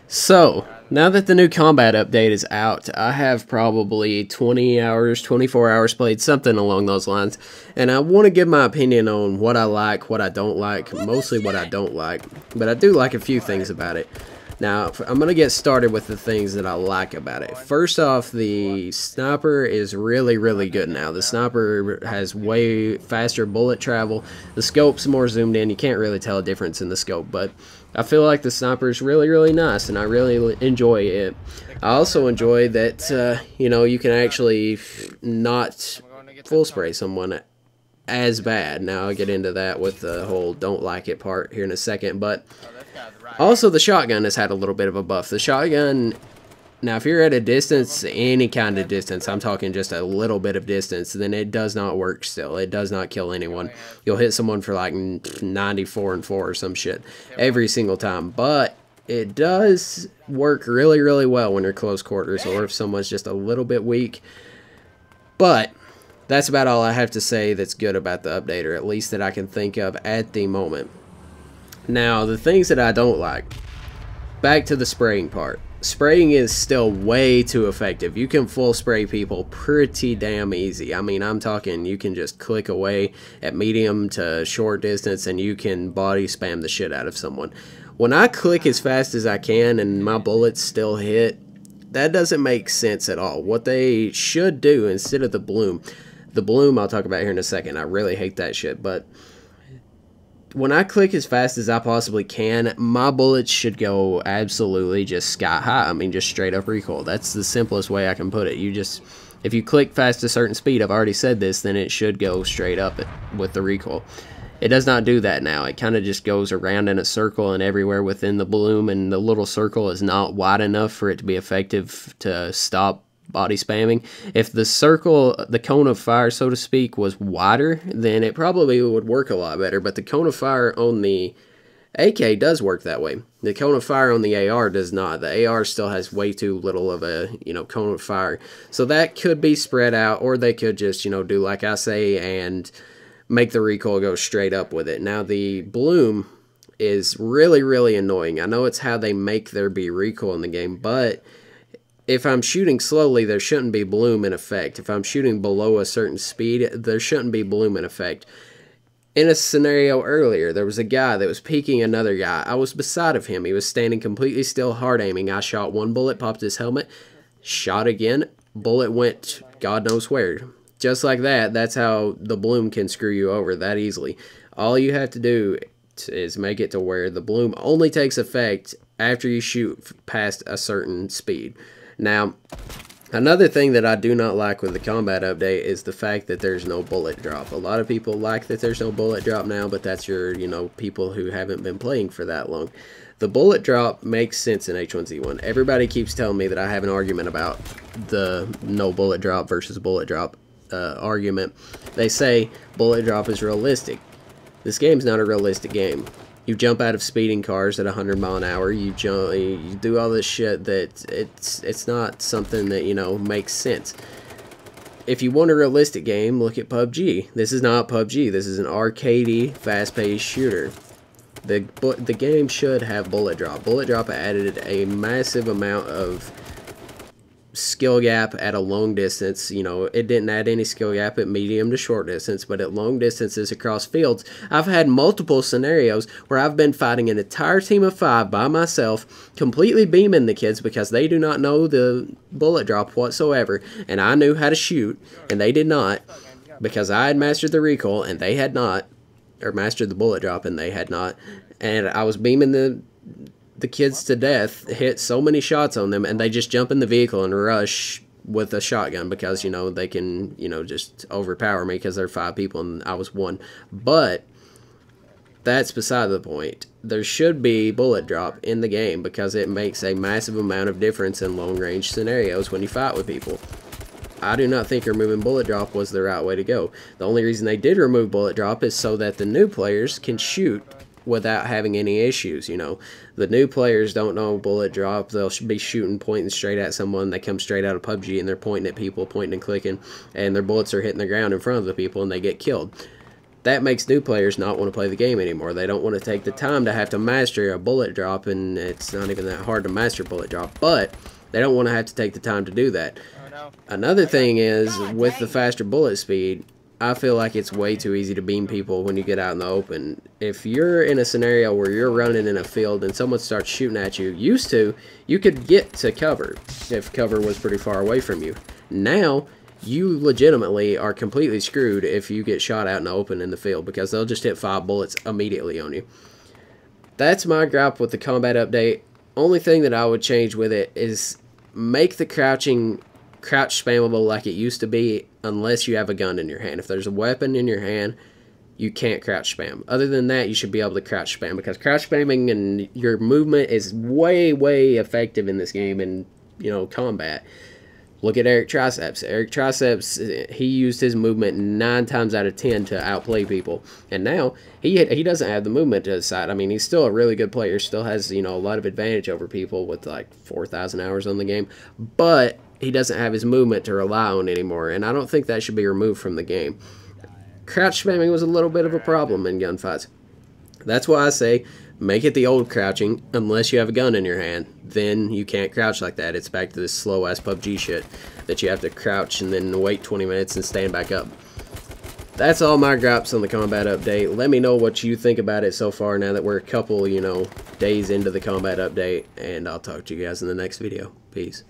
So, now that the new combat update is out, I have probably 20 hours, 24 hours played, something along those lines. And I want to give my opinion on what I like, what I don't like, mostly what I don't like. But I do like a few things about it. Now, I'm going to get started with the things that I like about it. First off, the sniper is really, really good now. The sniper has way faster bullet travel. The scope's more zoomed in. You can't really tell a difference in the scope, but I feel like the sniper is really, really nice, and I really enjoy it. I also enjoy that, you can actually not full spray someone as bad. Now, I'll get into that with the whole don't like it part here in a second, but also the shotgun has had a little bit of a buff. The shotgun, now if you're at a distance, any kind of distance, I'm talking just a little bit of distance, then it does not work still. It does not kill anyone. You'll hit someone for like 94 and 4 or some shit every single time, but it does work really, really well when you're close quarters or if someone's just a little bit weak. But that's about all I have to say that's good about the update, or at least that I can think of at the moment. Now, the things that I don't like, back to the spraying part. Spraying is still way too effective. You can full spray people pretty damn easy. I mean, I'm talking you can just click away at medium to short distance and you can body spam the shit out of someone. When I click as fast as I can and my bullets still hit, that doesn't make sense at all. What they should do instead of the bloom I'll talk about here in a second. I really hate that shit, but when I click as fast as I possibly can, my bullets should go absolutely just sky high. I mean, just straight up recoil. That's the simplest way I can put it. If you click fast a certain speed, I've already said this, then it should go straight up with the recoil. It does not do that now. It kind of just goes around in a circle and everywhere within the bloom, and the little circle is not wide enough for it to be effective to stop body spamming. If the circle, the cone of fire, so to speak, was wider, then it probably would work a lot better. But the cone of fire on the AK does work that way. The cone of fire on the AR does not. The AR still has way too little of a, cone of fire. So that could be spread out, or they could just, do like I say and make the recoil go straight up with it. Now, the bloom is really, really annoying. I know it's how they make there be recoil in the game, but if I'm shooting slowly, there shouldn't be bloom in effect. If I'm shooting below a certain speed, there shouldn't be bloom in effect. In a scenario earlier, there was a guy that was peeking another guy. I was beside of him. He was standing completely still, hard aiming. I shot one bullet, popped his helmet, shot again, bullet went God knows where. Just like that, that's how the bloom can screw you over that easily. All you have to do is make it to where the bloom only takes effect after you shoot past a certain speed. Now, another thing that I do not like with the combat update is the fact that there's no bullet drop. A lot of people like that there's no bullet drop now, but that's your, people who haven't been playing for that long. The bullet drop makes sense in H1Z1. Everybody keeps telling me that I have an argument about the no bullet drop versus bullet drop argument. They say bullet drop is realistic. This game's not a realistic game. You jump out of speeding cars at 100 miles an hour. You do all this shit that it's not something that, makes sense. If you want a realistic game, look at PUBG. This is not PUBG. This is an arcadey, fast-paced shooter. The game should have bullet drop. Bullet drop added a massive amount of skill gap at a long distance. It didn't add any skill gap at medium to short distance, but at long distances across fields, I've had multiple scenarios where I've been fighting an entire team of 5 by myself, completely beaming the kids because they do not know the bullet drop whatsoever, and I knew how to shoot, and they did not, because I had mastered the recoil, and they had not, or mastered the bullet drop, and they had not, and I was beaming the kids to death, hit so many shots on them, and they just jump in the vehicle and rush with a shotgun because, they can, just overpower me because there are 5 people and I was 1. But that's beside the point. There should be bullet drop in the game because it makes a massive amount of difference in long-range scenarios when you fight with people. I do not think removing bullet drop was the right way to go. The only reason they did remove bullet drop is so that the new players can shoot without having any issues. The new players don't know bullet drop. They'll be shooting, pointing straight at someone. They come straight out of PUBG and they're pointing at people, pointing and clicking, and their bullets are hitting the ground in front of the people and they get killed. That makes new players not want to play the game anymore. They don't want to take the time to have to master a bullet drop, and it's not even that hard to master bullet drop, but they don't want to have to take the time to do that. Another thing is, with the faster bullet speed, I feel like it's way too easy to beam people when you get out in the open. If you're in a scenario where you're running in a field and someone starts shooting at you, you could get to cover if cover was pretty far away from you. Now, you legitimately are completely screwed if you get shot out in the open in the field, because they'll just hit 5 bullets immediately on you. That's my gripe with the combat update. Only thing that I would change with it is make the crouch spammable like it used to be, unless you have a gun in your hand. If there's a weapon in your hand, you can't crouch spam. Other than that, you should be able to crouch spam, because crouch spamming and your movement is way, way effective in this game and, you know, combat. Look at Eric Triceps. Eric Triceps, he used his movement 9 times out of 10 to outplay people. And now, he doesn't have the movement to his side. I mean, he's still a really good player. Still has, you know, a lot of advantage over people with like 4,000 hours on the game. But he doesn't have his movement to rely on anymore. And I don't think that should be removed from the game. Crouch spamming was a little bit of a problem in gunfights. That's why I say, make it the old crouching, unless you have a gun in your hand. Then you can't crouch like that. It's back to this slow-ass PUBG shit that you have to crouch and then wait 20 minutes and stand back up. That's all my gripes on the combat update. Let me know what you think about it so far, now that we're a couple, you know, days into the combat update. And I'll talk to you guys in the next video. Peace.